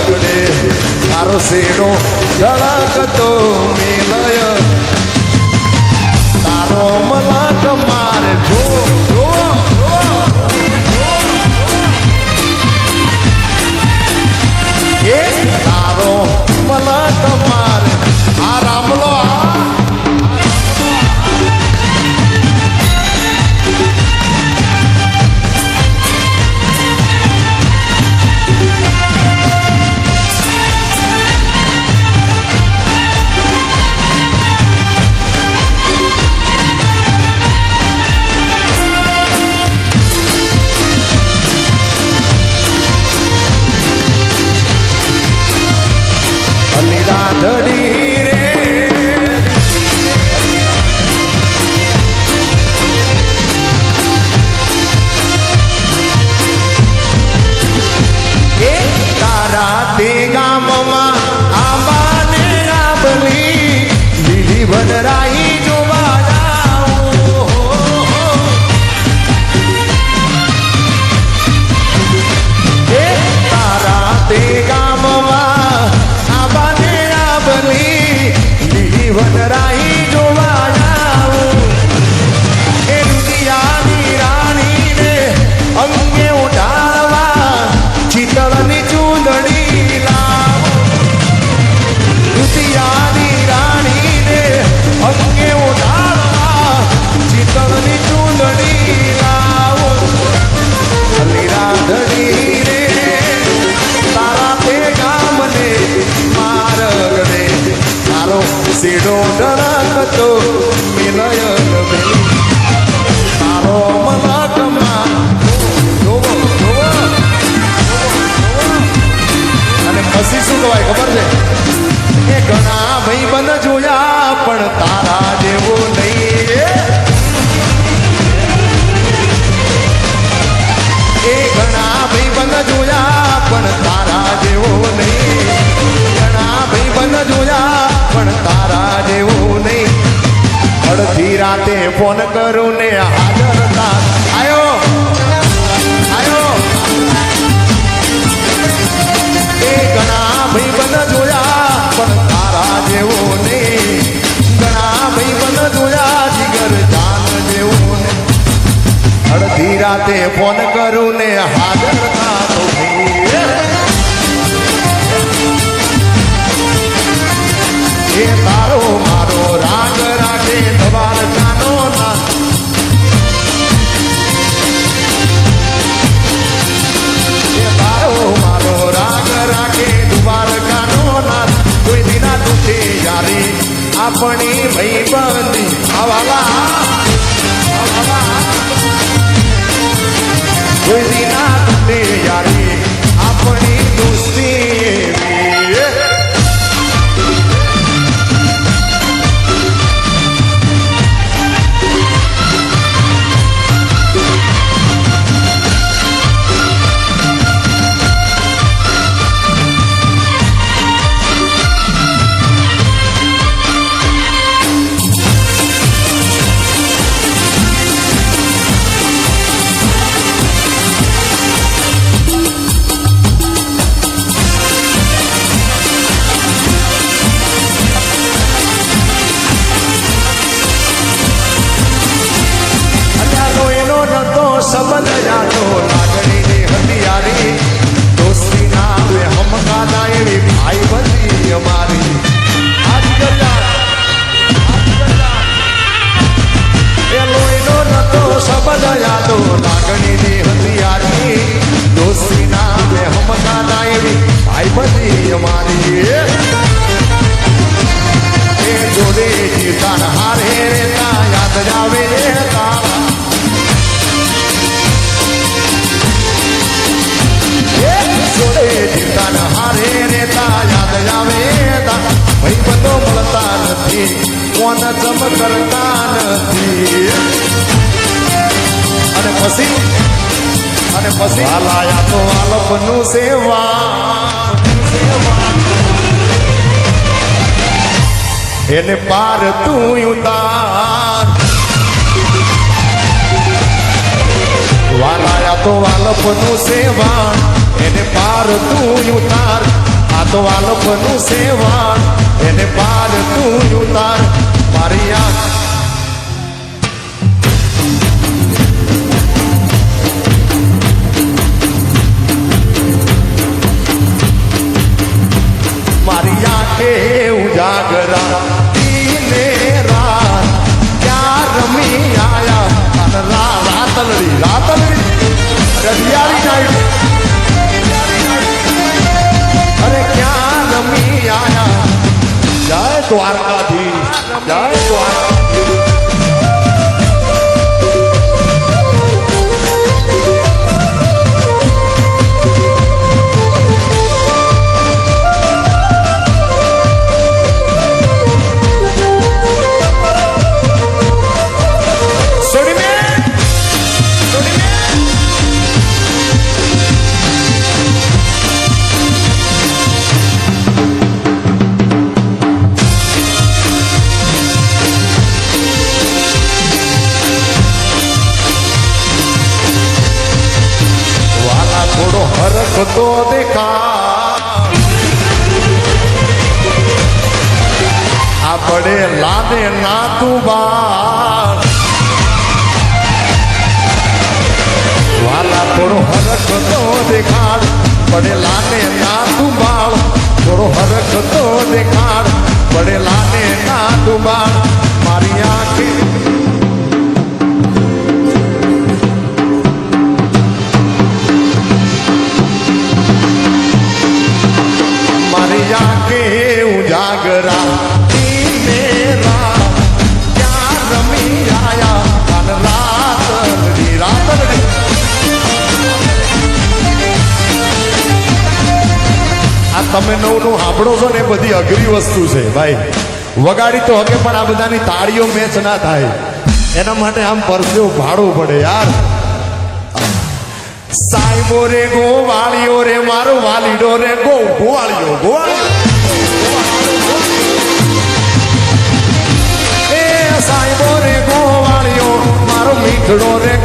રગડે તારો શેરો ધડકતો મેલય તારો મલક મારે જો એ તારો મલક મારે આ રામલો ધડી રે એ તારા તે ગામમાં આંબાને આંબલી લીલી વનરાઈ જોવા જાઉં એ તારા તે ગામમાં લીલી વનરાઈ જોવા જાઉં એ દુનિયાની રાણીને અંગે ઉડાડવા ચિતળની ચૂંદડી લાવું દુનિયાની રાણીને અંગે ઉડાડવા ચિતળની ચૂંદડી લાવું લીરાધણી રે તારા તે ગામને મારગડે તારો શેડો ધડકતો મિલય તારો મલકમાં અને પછી શું કહેવાય ખબર છે કે ઘણા ભાઈબંધ જોયા પણ તારા જેવો નહીં એ ઘણા ભાઈબંધ જોયા પણ તારા જેવો નહીં ઘણા ભાઈબંધ જોયા પણ તારા જેવું નહીં અડધી રાતે ફોન કરું ને હાજર આયો આયો એ ઘણા ભાઈબંધ જોયા પણ તારા જેવું નહીં ઘણા ભાઈબંધ જોયા જીગર જાન જેવું નહીં અડધી રાતે ફોન કરું ને હાજર થતો એ તારો મારો રાગ રાખે દ્વારકાનો નાથ એ તારો મારો રાગ રાખે દ્વારકાનો નાથ કોઈ દિના તૂટે યારી આપણી ભાઈબંધી આવાલા કોઈ દિના તૂટે યારી આપણી દોસ્તી સંબંધ જાતો લાગણીની હથિયારી દોસ્તી ના વે હમકાના એવી ભાઈ બંધી અમારી એ લોહીનો નતો સંબંધ જાતો લાગણીની હથિયારી દોસ્તી ના વે હમકાના એવી ભાઈ બંધી અમારી એ જોડે જીતાન હારે રેતા યાદ જાવે તારા જોડે જીવતાન હારે રેતા યાદ આવે ભાઈબંધો મળતા નથી કોણ જમ કરતા નથી અને પછી લાયા તો આલપનું સેવા એને પાર તું ઉતાર વાલાયા તો વાલપનું સેવા એને પાર તું ઉતાર તો વાલપનું સેવાણ એને પાર તું ઉતાર મારી આંખ મારી આંખે ઉજાગરા દીને રાત ક્યાં રમી આયા અને રાતલડી રજિયાળી નાઈટ અરે ક્યાં રમી આયા જય દ્વારકાધીશ જય દ્વારકાધીશ તો દેખા આ બડે લાદે ના તું બાળ વાલા થોડો હરખ તો દેખાડ બડે લાદે ના તું બાળ થોડો હરખ તો દેખાડ બડે લાદે ના તું બાળ મારી આંખે के उजागरा मेरा क्या रमी आया रात આ તમે નવું સાંભળો છો ને બધી અઘરી વસ્તુ છે ભાઈ વગાડી તો હકે પણ આ બધાની તાળીઓ મેચ ના થાય એના માટે આમ પરસ્યો ભાડવું પડે યાર સાહેબો રે ગોવાળીઓ રે મારો વાલીડો રે ગોવાળીઓ એ સાહેબો રે ગોવાળીઓ મારો મીઠડો રે